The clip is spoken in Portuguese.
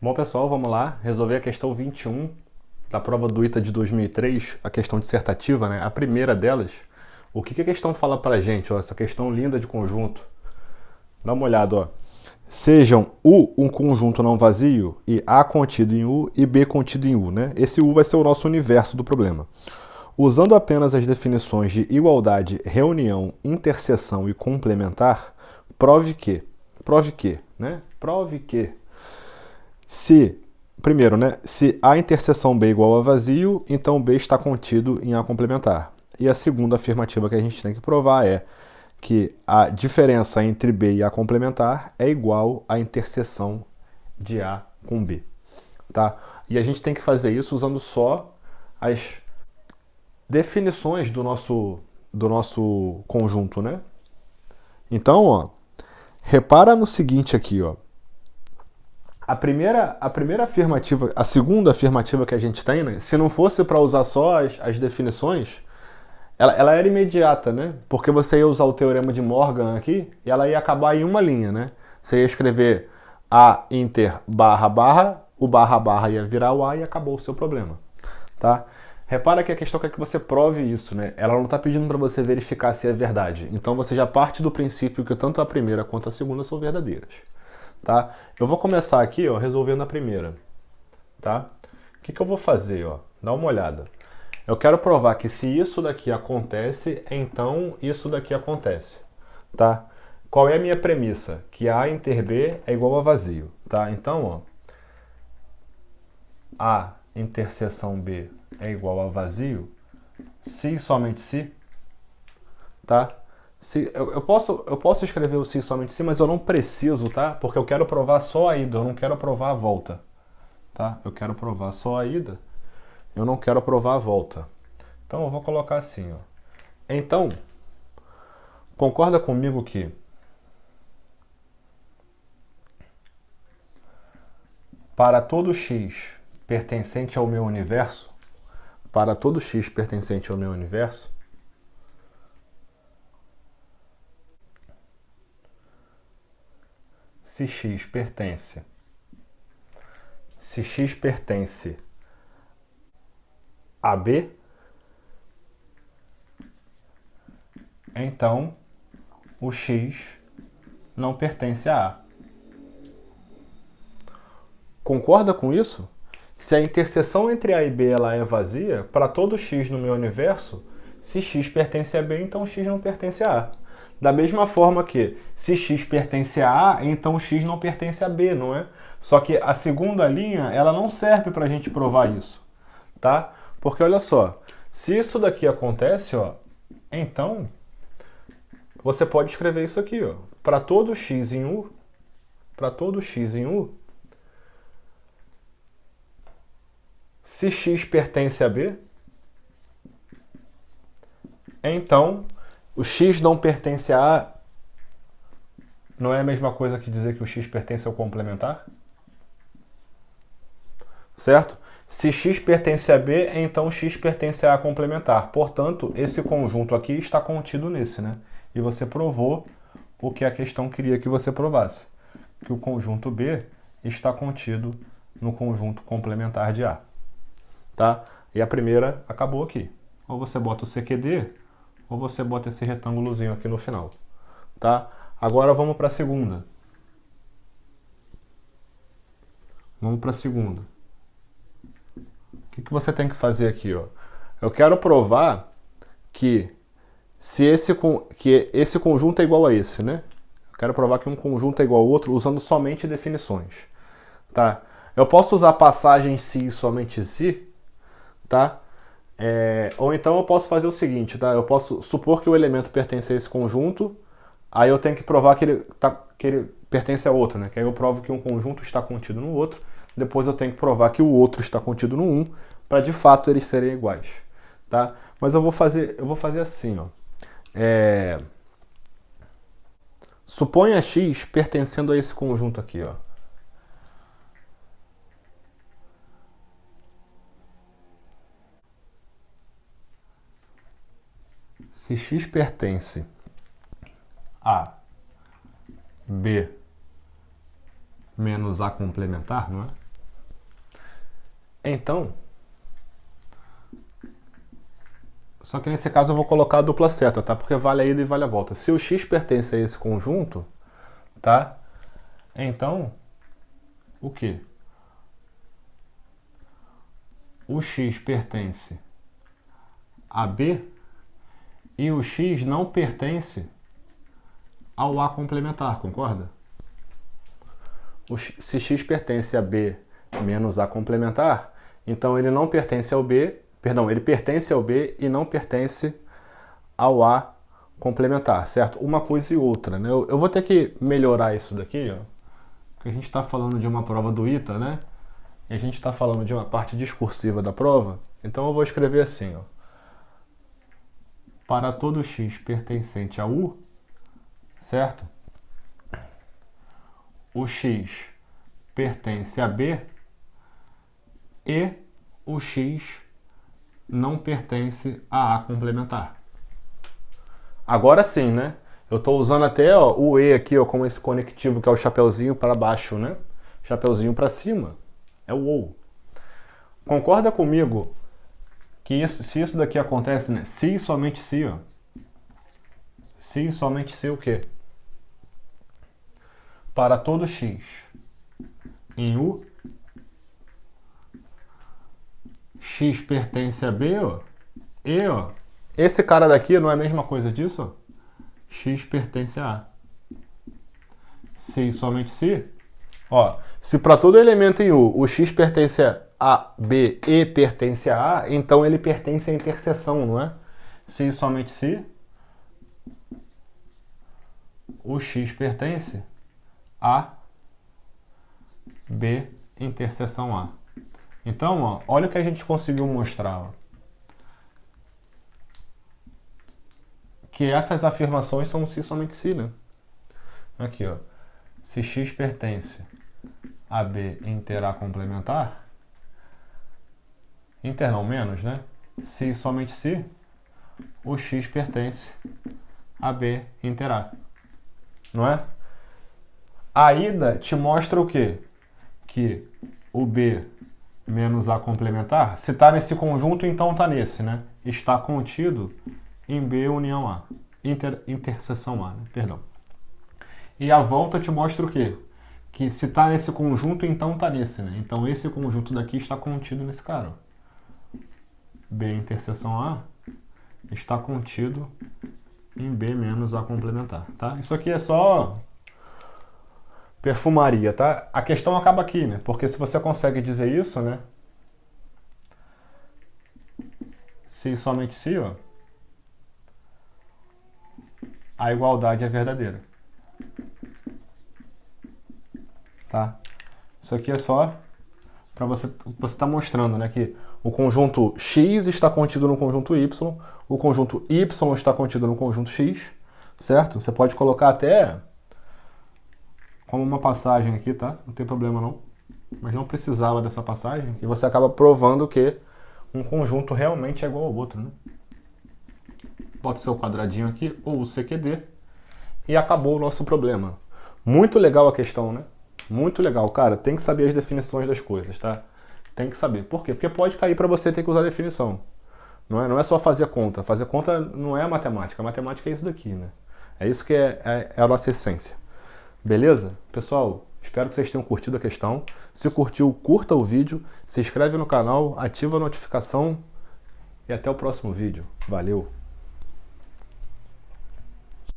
Bom, pessoal, vamos lá resolver a questão 21 da prova do ITA de 2003, a questão dissertativa, né? A primeira delas. O que a questão fala pra gente, ó, essa questão linda de conjunto. Dá uma olhada, ó. Sejam U um conjunto não vazio e A contido em U e B contido em U, né? Esse U vai ser o nosso universo do problema. Usando apenas as definições de igualdade, reunião, interseção e complementar, prove que, né? Prove que primeiro, né, se A interseção B é igual a vazio, então B está contido em A complementar. E a segunda afirmativa que a gente tem que provar é que a diferença entre B e A complementar é igual à interseção de A com B. Tá? E a gente tem que fazer isso usando só as definições do nosso conjunto, né? Então, ó, repara no seguinte aqui, ó. A primeira afirmativa, a segunda afirmativa que a gente tem, né? Se não fosse para usar só as definições, ela era imediata, né? Porque você ia usar o teorema de Morgan aqui e ela ia acabar em uma linha, né? Você ia escrever A inter barra barra, o barra barra ia virar o A e acabou o seu problema, tá? Repara que a questão é que você prove isso, né? Ela não está pedindo para você verificar se é verdade. Então você já parte do princípio que tanto a primeira quanto a segunda são verdadeiras. Tá? Eu vou começar aqui, ó, resolvendo a primeira, tá? O que eu vou fazer, ó? Dá uma olhada. Eu quero provar que se isso daqui acontece, então isso daqui acontece, tá? Qual é a minha premissa? Que A inter B é igual a vazio, tá? Então, ó, A interseção B é igual a vazio, se e somente se, tá? Eu posso escrever o se somente se, mas eu não preciso, tá? Porque eu quero provar só a ida, eu não quero provar a volta. Tá? Eu quero provar só a ida, eu não quero provar a volta. Então eu vou colocar assim, ó. Então, concorda comigo que para todo x pertencente ao meu universo, para todo x pertencente ao meu universo, se x pertence a B, então o x não pertence a A. Concorda com isso? Se a interseção entre A e B ela é vazia, para todo x no meu universo, se x pertence a B, então x não pertence a A. Da mesma forma que, se x pertence a A, então x não pertence a B, não é? Só que a segunda linha, ela não serve para a gente provar isso, tá? Porque olha só, se isso daqui acontece, ó, então você pode escrever isso aqui, ó. Para todo x em U, se x pertence a B, então o x não pertence a A não é a mesma coisa que dizer que o x pertence ao complementar? Certo? Se x pertence a B, então x pertence a A complementar. Portanto, esse conjunto aqui está contido nesse, né? E você provou o que a questão queria que você provasse. Que o conjunto B está contido no conjunto complementar de A. Tá? E a primeira acabou aqui. Ou você bota o CQD, ou você bota esse retângulozinho aqui no final. Tá? Agora vamos para a segunda. O que você tem que fazer aqui? Ó? Eu quero provar que esse conjunto é igual a esse, né? Eu quero provar que um conjunto é igual ao outro usando somente definições. Tá? Eu posso usar passagens se e somente se, tá? Ou então eu posso fazer o seguinte, tá? Eu posso supor que o elemento pertence a esse conjunto, aí eu tenho que provar que ele pertence a outro, né? Que aí eu provo que um conjunto está contido no outro, depois eu tenho que provar que o outro está contido no 1, para de fato eles serem iguais, tá? Mas eu vou fazer assim, ó. Suponha x pertencendo a esse conjunto aqui, ó. Se x pertence a B menos A complementar, não é? Então, só que nesse caso eu vou colocar a dupla seta, tá? Porque vale a ida e vale a volta. Se o x pertence a esse conjunto, tá? Então, o quê? O x pertence a B e o x não pertence ao A complementar, concorda? Se x pertence a B menos A complementar, então ele não pertence ao B, perdão, ele pertence ao B e não pertence ao A complementar, certo? Uma coisa e outra, né? Eu vou ter que melhorar isso daqui, ó, porque a gente está falando de uma prova do ITA, né? E a gente está falando de uma parte discursiva da prova, então eu vou escrever assim, ó. Para todo x pertencente a U, certo? O x pertence a B e o x não pertence a A complementar. Agora sim, né? Eu estou usando até ó, o E aqui ó, como esse conectivo que é o chapeuzinho para baixo, né? Chapeuzinho para cima é o OU. Concorda comigo que se isso daqui acontece, né? Se e somente se, ó. Se e somente se o quê? Para todo x em U, x pertence a B, ó, e, ó, esse cara daqui não é a mesma coisa disso? Ó? X pertence a A. Se e somente se, ó, se para todo elemento em U o x pertence a B e pertence a A, então ele pertence à interseção, não é? Se e somente se, o x pertence a B interseção A. Então, ó, olha o que a gente conseguiu mostrar. Ó. Que essas afirmações são se somente se, né? Aqui, ó. Se x pertence a B inter A complementar, inter não menos, né? Se somente se, o x pertence a B inter A. Não é? A ida te mostra o quê? Que o B menos A complementar, se está nesse conjunto, então está nesse, né? Está contido em B união A. Interseção A, né? Perdão. E a volta te mostra o quê? Que se está nesse conjunto, então está nesse, né? Então esse conjunto daqui está contido nesse cara. Ó. B interseção A está contido em B menos A complementar, tá? Isso aqui é só perfumaria, tá? A questão acaba aqui, né? Porque se você consegue dizer isso, né? Se somente se, ó, a igualdade é verdadeira. Tá? Isso aqui é só para você tá mostrando, né, que o conjunto X está contido no conjunto Y, o conjunto Y está contido no conjunto X, certo? Você pode colocar até como uma passagem aqui, tá? Não tem problema não. Mas não precisava dessa passagem e você acaba provando que um conjunto realmente é igual ao outro, né? Bota seu quadradinho aqui ou o CQD e acabou o nosso problema. Muito legal a questão, né? Muito legal, cara. Tem que saber as definições das coisas, tá? Tem que saber. Por quê? Porque pode cair para você ter que usar a definição. Não é só fazer conta. Fazer conta não é matemática. A matemática é isso daqui, né? É isso que é a nossa essência. Beleza? Pessoal, espero que vocês tenham curtido a questão. Se curtiu, curta o vídeo, se inscreve no canal, ativa a notificação e até o próximo vídeo. Valeu!